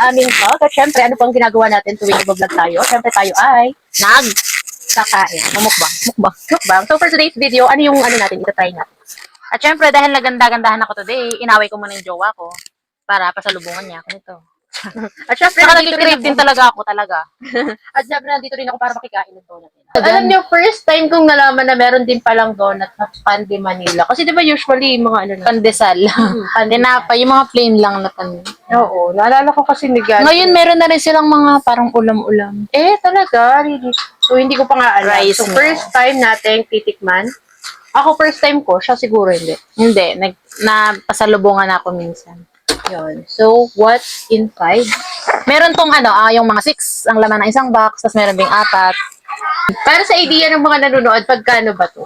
sa aming vlog. At syempre, ano pang ginagawa natin tuwing nag-vlog tayo? Syempre tayo ay kakain. Mukbang. Mukbang. So for today's video, ano yung ano natin, itatry natin? At syempre, dahil naganda-gandahan ako today, inaway ko muna yung jowa ko para pasalubungan niya ako nito. At syempre, Saka nandito rin nag-crave din talaga ako talaga. At syempre, nandito rin ako para makikain ng donut. Alam niyo, first time kong nalaman na meron din palang donut na pan de Manila. Kasi di ba usually, mga ano na. Pandesal. Tinapay, yung mga plain lang na Oo, naalala ko kasi ni Gan. Ngayon, meron na rin silang mga parang ulam-ulam. Talaga, really. So, hindi ko pa nga alam. Rice So, meal. first time natin titikman. Ako, first time ko. Siya siguro hindi. Hindi, napasalubungan ako minsan. Yun. So, what's inside? Meron tong yung mga 6 ang laman ng isang box, tapos meron ding 4. Para sa idea ng mga nanonood, pagkano ba to?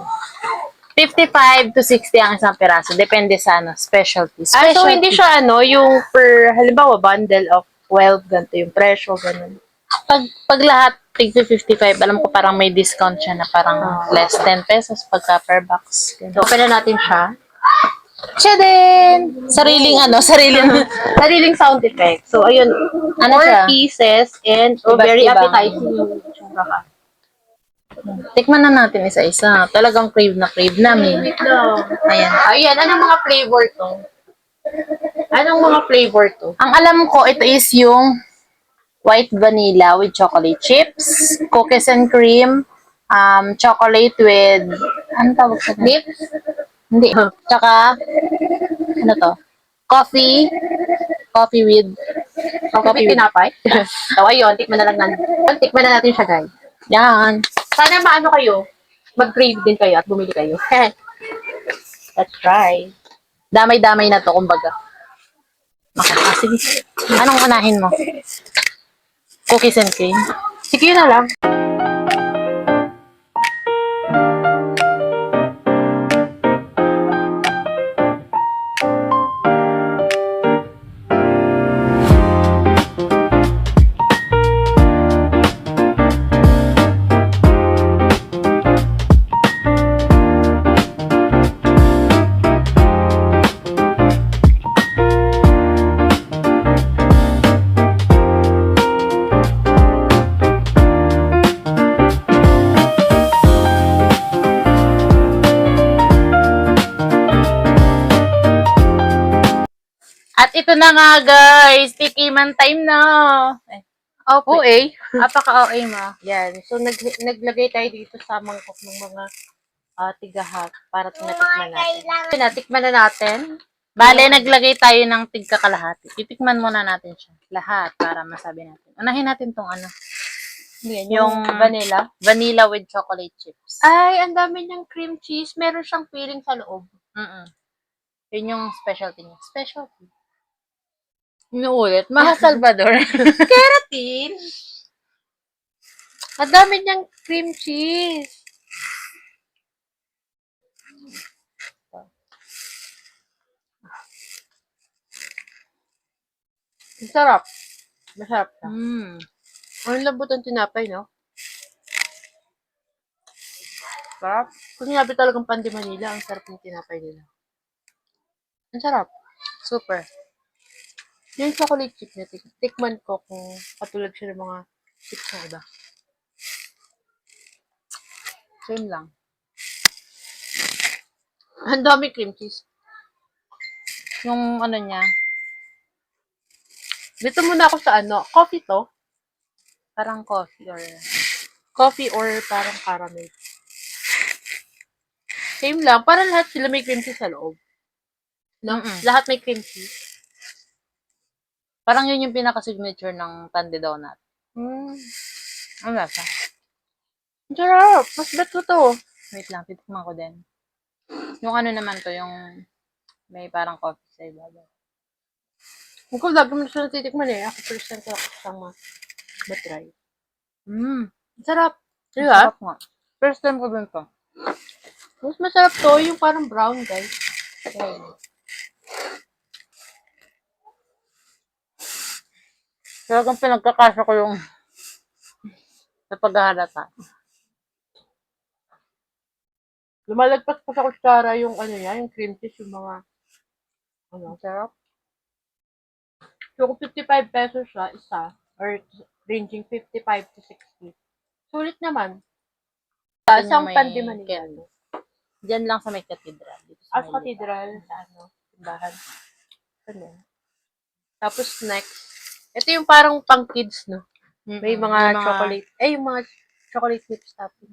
55 to 60 ang isang piraso. Depende sa specialty. So hindi siya yung per, halimbawa, bundle of 12, ganito yung presyo, ganun. Pag lahat, tig 55, alam ko parang may discount siya na parang less 10 pesos pagka per box. So, open na natin siya. Siya din! Sariling sound effect. So, ayun, 4 pieces and very Iba't ibang. appetizing yung tsura ka. Tikman na natin isa-isa. Talagang crave na crave namin. Ayan. Ayan, anong mga flavor to? Anong mga flavor to? Ang alam ko, ito is yung white vanilla with chocolate chips, cookies and cream, chocolate with, ano tawag sa Nips? Hindi. Tsaka, ano to? Coffee with, Coffee tinapay? So, ayun, tikman na natin siya, guys. yan. Sana maano kayo, mag-crave din kayo at bumili kayo. Let's try. Damay-damay na to, kumbaga. Sige. Anong unahin mo? Cookies and cream? Sige na lang. At ito na nga, guys. Tikiman time na. Opo, Apaka-OA mo. Yan. So, naglagay tayo dito sa mangkok ng mga tigahak para tinatikman natin. Natikman na natin. Bale, naglagay tayo ng tigka kalahati. Titikman muna natin siya. Lahat, para masabi natin. Unahin natin tong Yung vanilla. Vanilla with chocolate chips. Ay, ang dami niyang cream cheese. Meron siyang filling sa loob. Yun yung specialty niya. Specialty. Inuulit. Maha Salvador. Keratin! Ang dami niyang cream cheese. Ang sarap. Masarap na. Ang lambot ang tinapay, no? Sarap. Kung sinabi talagang pan de Manila, ang sarap ng tinapay nila. Ang sarap. Super. Yung chocolate chip na tikman ko kung katulad siya ng mga chips na iba. Same lang. Ang dami cream cheese. Yung niya, Dito muna ako sa coffee to. parang Coffee or parang caramel. Same lang. Parang lahat sila may cream cheese sa loob. No? Lahat may cream cheese. parang yun yung pinaka-signature ng Tande Donut. Ang lasa. Ang sarap. Mas bet ko to. Wait lang, titikman ko din. Yung naman to, yung may parang coffee sa ibabaw. Kung ko lagi mo na siya natitikman Ako first time ko siyang matry. Ang sarap. Ang sarap nga. First time ko din to. Mas masarap to, yung parang brown, guys. Talagang pinagkakasya ko yung sa paghahalata. Lumalagpas pa sa kutsara yung yung cream cheese, yung mga, Ang sarap. So, kung 55 pesos siya, isa, or ranging 55 to 60. Sulit naman. Isang may pan di Manila. ket- Diyan lang sa may cathedral. Dito sa As may cathedral, sa ano, simbahan. Ano yun? Tapos next, ito yung parang pang kids, no? Mm-mm. May mga chocolate, yung mga chocolate chips topping.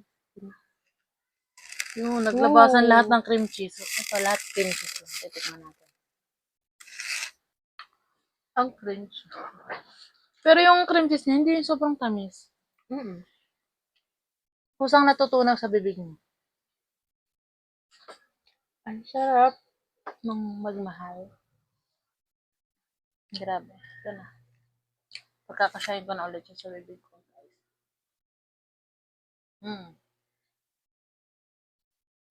Yung naglabasan Ooh. lahat ng cream cheese. Ito, lahat cream cheese. Titikman natin. Ang cringe. Pero yung cream cheese niya, hindi yung sobrang tamis. Mm. Kusang natutunaw sa bibig mo. Ang sarap. Nung magmahal. Grabe. Ito na. Pagkakasyahin ko na ulit siya sa bibig ko. Mm.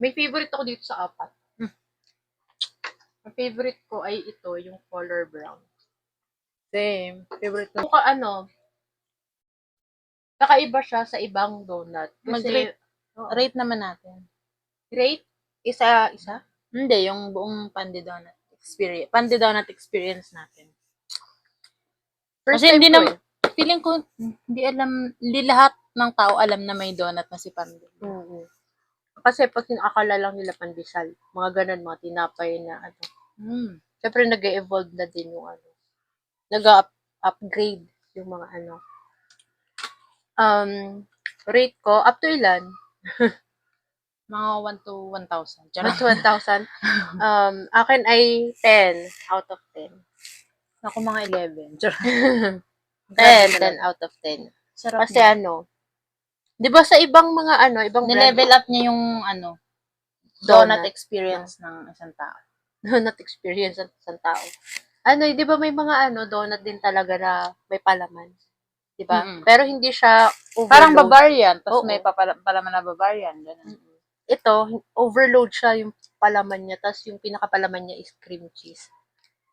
May favorite ako dito sa apat. Mm. Ang favorite ko ay ito, yung color brown. Same. Favorite ko. Kung ano, kakaiba siya sa ibang donut. Kasi, Mag-rate. oo. Rate naman natin. Rate? Isa? Hindi, yung buong Pandi Donut experience. Pandi Donut experience natin. First Kasi time hindi ko na, feeling ko, hindi lahat ng tao alam na may donut na si Pandi. Mm-hmm. Kasi pag akala lang nila pandesal, mga ganun, mga tinapay na ano. Siyempre nag-evolve na din yung ano. Nag-upgrade yung mga ano. Rate ko, up to ilan? Mga 1 to 1,000. Up to 1,000. Akin ay 10 out of 10. Ako mga 11. 10 out of 10. Sarap Kasi na. ano, di ba sa ibang mga ano, ibang Nilevel up niya yung donut experience ng isang tao. Donut experience ng isang tao. Ano, di ba may mga ano, donut din talaga na may palaman. Di ba? Mm-mm. Pero hindi siya overload. Parang Bavarian, tapos Oo. may palaman na Bavarian. Ganun. Ito, overload siya yung palaman niya, tapos yung pinakapalaman niya is cream cheese.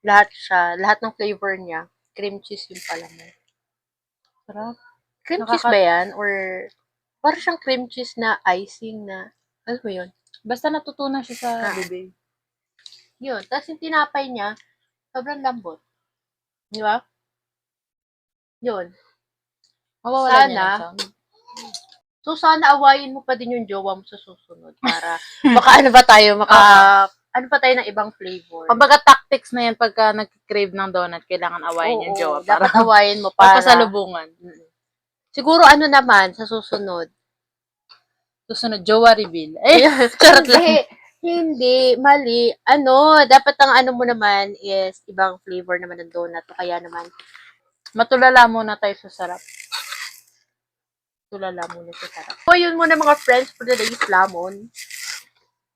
Lahat ng flavor niya, cream cheese yung palaman. Sarap. Cream cheese ba yan? Or parang siyang cream cheese na icing na, ano mo yun? Basta natutunan siya sa bibig. Yun. Tapos yung tinapay niya, sobrang lambot. Di ba? Yun. Mawawala niya Sana, ng sound. so sana awayin mo pa din yung jowa mo sa susunod para ano pa tayo ng ibang flavor. Kumbaga tactics na yan pagka nag-crave ng donut, kailangan awayin yung jowa. Dapat awayin mo para para pasalubungan. siguro ano naman sa susunod. Susunod, jowa reveal. Charot lang. Hindi, mali. Dapat ang ano mo naman is ibang flavor naman ng donut. O kaya naman, Matulala muna tayo sa sarap. tulala muna sa sarap. So, yun muna mga friends for today's lamon.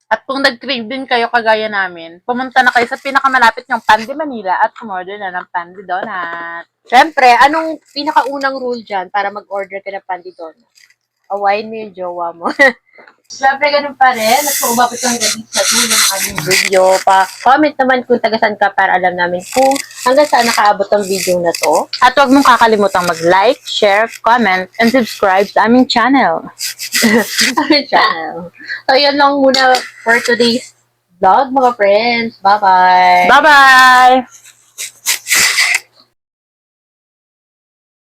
At kung nag-crave din kayo kagaya namin, pumunta na kayo sa pinakamalapit niyong Pandi Manila at umorder na ng Pandi Donut. Siyempre, anong pinakaunang rule dyan para mag-order ka ng Pandi Donut? Awayin mo yung jowa mo. Siyempre, ganun pa rin. At kung umabot kang gabi sa dulo ng aming video, comment naman kung tagasan ka para alam namin kung hanggang saan nakaabot ang video na to. At huwag mong kakalimutang mag-like, share, comment, and subscribe sa aming channel. So, yun lang muna for today's vlog, mga friends. Bye-bye! Bye-bye!